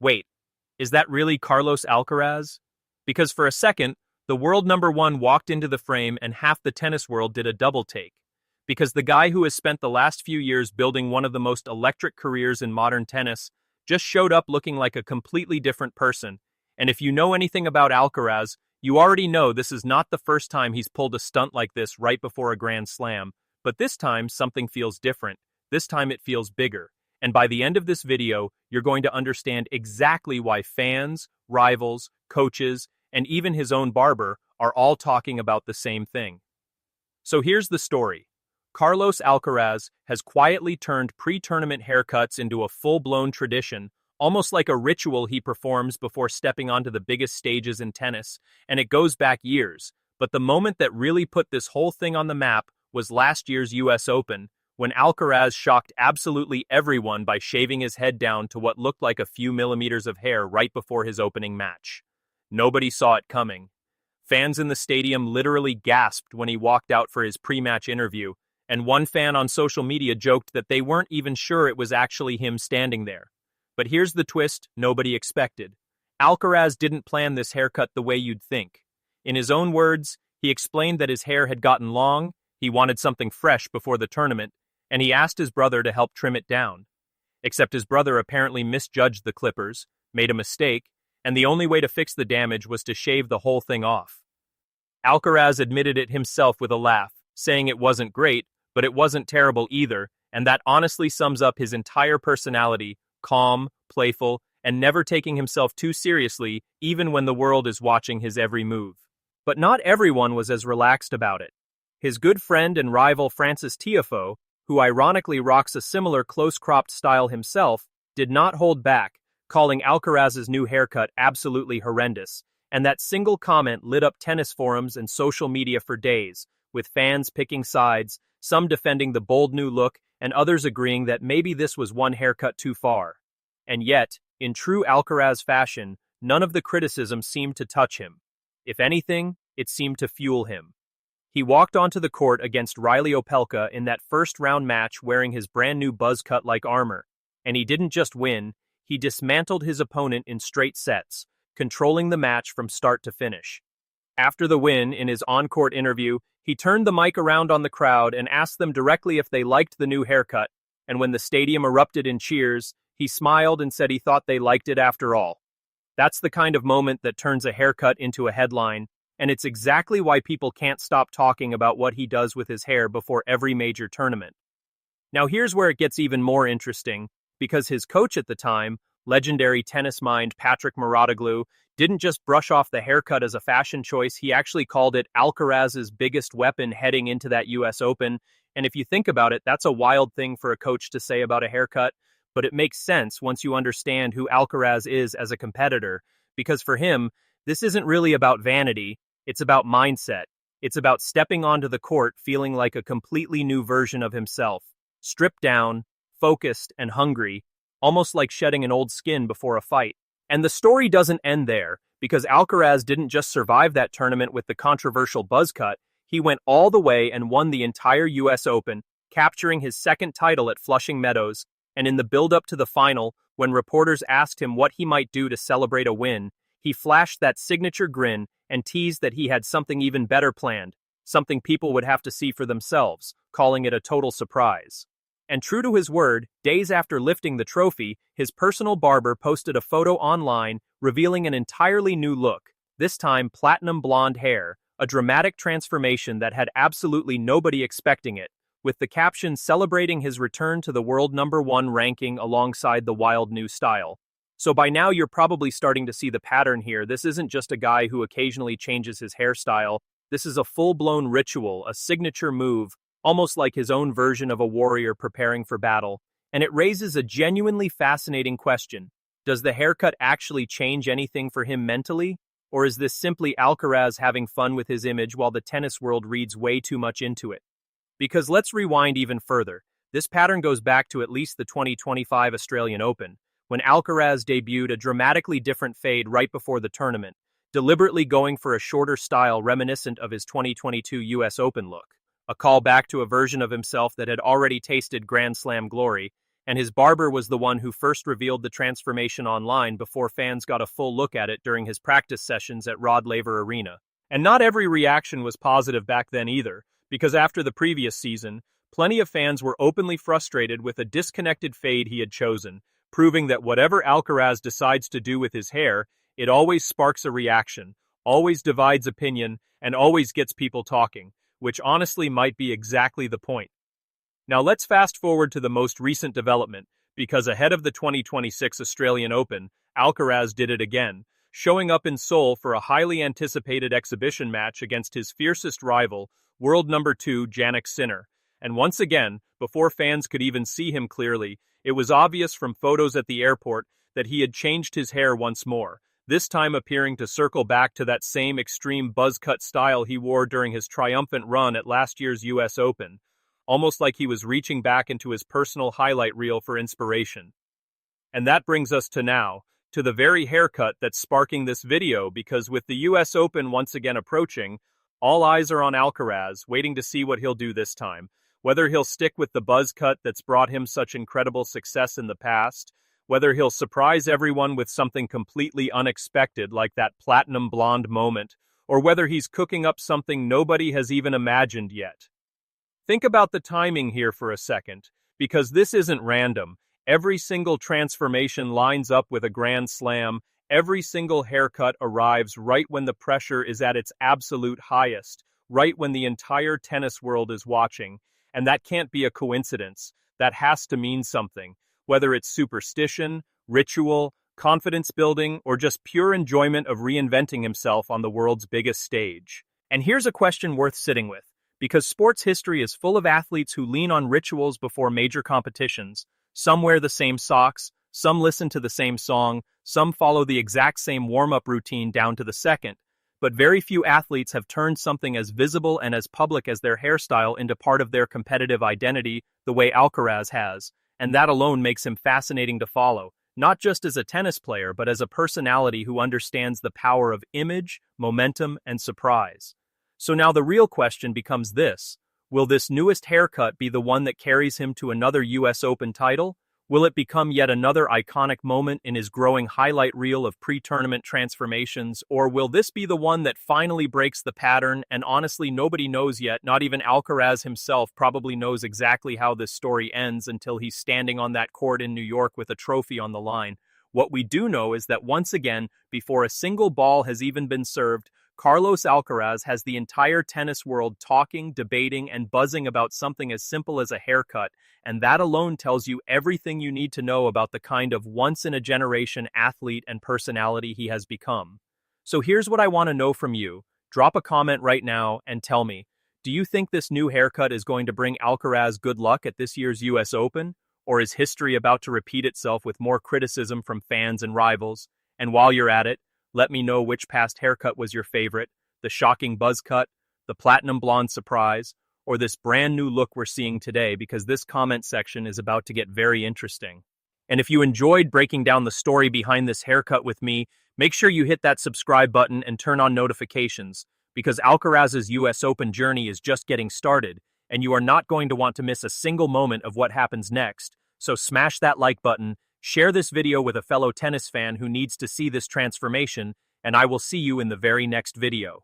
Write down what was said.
Wait, is that really Carlos Alcaraz? Because for a second, the world number one walked into the frame and half the tennis world did a double take. Because the guy who has spent the last few years building one of the most electric careers in modern tennis just showed up looking like a completely different person. And if you know anything about Alcaraz, you already know this is not the first time he's pulled a stunt like this right before a Grand Slam. But this time, something feels different. This time it feels bigger. And by the end of this video, you're going to understand exactly why fans, rivals, coaches, and even his own barber are all talking about the same thing. So here's the story. Carlos Alcaraz has quietly turned pre-tournament haircuts into a full-blown tradition, almost like a ritual he performs before stepping onto the biggest stages in tennis, and it goes back years. But the moment that really put this whole thing on the map was last year's US Open, when Alcaraz shocked absolutely everyone by shaving his head down to what looked like a few millimeters of hair right before his opening match. Nobody saw it coming. Fans in the stadium literally gasped when he walked out for his pre-match interview, and one fan on social media joked that they weren't even sure it was actually him standing there. But here's the twist nobody expected. Alcaraz didn't plan this haircut the way you'd think. In his own words, he explained that his hair had gotten long, he wanted something fresh before the tournament, and he asked his brother to help trim it down. Except his brother apparently misjudged the clippers, made a mistake, and the only way to fix the damage was to shave the whole thing off. Alcaraz admitted it himself with a laugh, saying it wasn't great, but it wasn't terrible either, and that honestly sums up his entire personality, calm, playful, and never taking himself too seriously, even when the world is watching his every move. But not everyone was as relaxed about it. His good friend and rival Francis Tiafoe, who ironically rocks a similar close-cropped style himself, did not hold back, calling Alcaraz's new haircut absolutely horrendous, and that single comment lit up tennis forums and social media for days, with fans picking sides, some defending the bold new look, and others agreeing that maybe this was one haircut too far. And yet, in true Alcaraz fashion, none of the criticism seemed to touch him. If anything, it seemed to fuel him. He walked onto the court against Riley Opelka in that first-round match wearing his brand-new buzz-cut-like armor, and he didn't just win, he dismantled his opponent in straight sets, controlling the match from start to finish. After the win, in his on-court interview, he turned the mic around on the crowd and asked them directly if they liked the new haircut, and when the stadium erupted in cheers, he smiled and said he thought they liked it after all. That's the kind of moment that turns a haircut into a headline, and it's exactly why people can't stop talking about what he does with his hair before every major tournament. Now here's where it gets even more interesting, because his coach at the time, legendary tennis mind Patrick Mouratoglou, didn't just brush off the haircut as a fashion choice, he actually called it Alcaraz's biggest weapon heading into that US Open, and if you think about it, that's a wild thing for a coach to say about a haircut, but it makes sense once you understand who Alcaraz is as a competitor, because for him, this isn't really about vanity, it's about mindset. It's about stepping onto the court feeling like a completely new version of himself, stripped down, focused, and hungry, almost like shedding an old skin before a fight. And the story doesn't end there, because Alcaraz didn't just survive that tournament with the controversial buzz cut, he went all the way and won the entire US Open, capturing his second title at Flushing Meadows, and in the build-up to the final, when reporters asked him what he might do to celebrate a win, he flashed that signature grin and teased that he had something even better planned, something people would have to see for themselves, calling it a total surprise. And true to his word, days after lifting the trophy, his personal barber posted a photo online revealing an entirely new look, this time platinum blonde hair, a dramatic transformation that had absolutely nobody expecting it, with the caption celebrating his return to the world #1 ranking alongside the wild new style. So by now you're probably starting to see the pattern here. This isn't just a guy who occasionally changes his hairstyle. This is a full-blown ritual, a signature move, almost like his own version of a warrior preparing for battle. And it raises a genuinely fascinating question. Does the haircut actually change anything for him mentally? Or is this simply Alcaraz having fun with his image while the tennis world reads way too much into it? Because let's rewind even further. This pattern goes back to at least the 2025 Australian Open, when Alcaraz debuted a dramatically different fade right before the tournament, deliberately going for a shorter style reminiscent of his 2022 US Open look, a call back to a version of himself that had already tasted Grand Slam glory, and his barber was the one who first revealed the transformation online before fans got a full look at it during his practice sessions at Rod Laver Arena. And not every reaction was positive back then either, because after the previous season, plenty of fans were openly frustrated with a disconnected fade he had chosen, proving that whatever Alcaraz decides to do with his hair, it always sparks a reaction, always divides opinion, and always gets people talking, which honestly might be exactly the point. Now let's fast forward to the most recent development, because ahead of the 2026 Australian Open, Alcaraz did it again, showing up in Seoul for a highly anticipated exhibition match against his fiercest rival, world number 2 Jannik Sinner. And once again, before fans could even see him clearly, it was obvious from photos at the airport that he had changed his hair once more, this time appearing to circle back to that same extreme buzz-cut style he wore during his triumphant run at last year's US Open, almost like he was reaching back into his personal highlight reel for inspiration. And that brings us to now, to the very haircut that's sparking this video, because with the US Open once again approaching, all eyes are on Alcaraz, waiting to see what he'll do this time. Whether he'll stick with the buzz cut that's brought him such incredible success in the past, whether he'll surprise everyone with something completely unexpected like that platinum blonde moment, or whether he's cooking up something nobody has even imagined yet. Think about the timing here for a second, because this isn't random. Every single transformation lines up with a grand slam. Every single haircut arrives right when the pressure is at its absolute highest, right when the entire tennis world is watching. And that can't be a coincidence. That has to mean something, whether it's superstition, ritual, confidence building, or just pure enjoyment of reinventing himself on the world's biggest stage. And here's a question worth sitting with, because sports history is full of athletes who lean on rituals before major competitions. Some wear the same socks, some listen to the same song, some follow the exact same warm-up routine down to the second. But very few athletes have turned something as visible and as public as their hairstyle into part of their competitive identity the way Alcaraz has, and that alone makes him fascinating to follow, not just as a tennis player but as a personality who understands the power of image, momentum, and surprise. So now the real question becomes this: will this newest haircut be the one that carries him to another US Open title? Will it become yet another iconic moment in his growing highlight reel of pre-tournament transformations, or will this be the one that finally breaks the pattern? And honestly, nobody knows yet. Not even Alcaraz himself probably knows exactly how this story ends until he's standing on that court in New York with a trophy on the line. What we do know is that once again, before a single ball has even been served, Carlos Alcaraz has the entire tennis world talking, debating, and buzzing about something as simple as a haircut, and that alone tells you everything you need to know about the kind of once-in-a-generation athlete and personality he has become. So here's what I want to know from you. Drop a comment right now and tell me, do you think this new haircut is going to bring Alcaraz good luck at this year's US Open? Or is history about to repeat itself with more criticism from fans and rivals? And while you're at it, let me know which past haircut was your favorite, the shocking buzz cut, the platinum blonde surprise, or this brand new look we're seeing today, because this comment section is about to get very interesting. And if you enjoyed breaking down the story behind this haircut with me, make sure you hit that subscribe button and turn on notifications, because Alcaraz's US Open journey is just getting started, and you are not going to want to miss a single moment of what happens next. So smash that like button, share this video with a fellow tennis fan who needs to see this transformation, and I will see you in the very next video.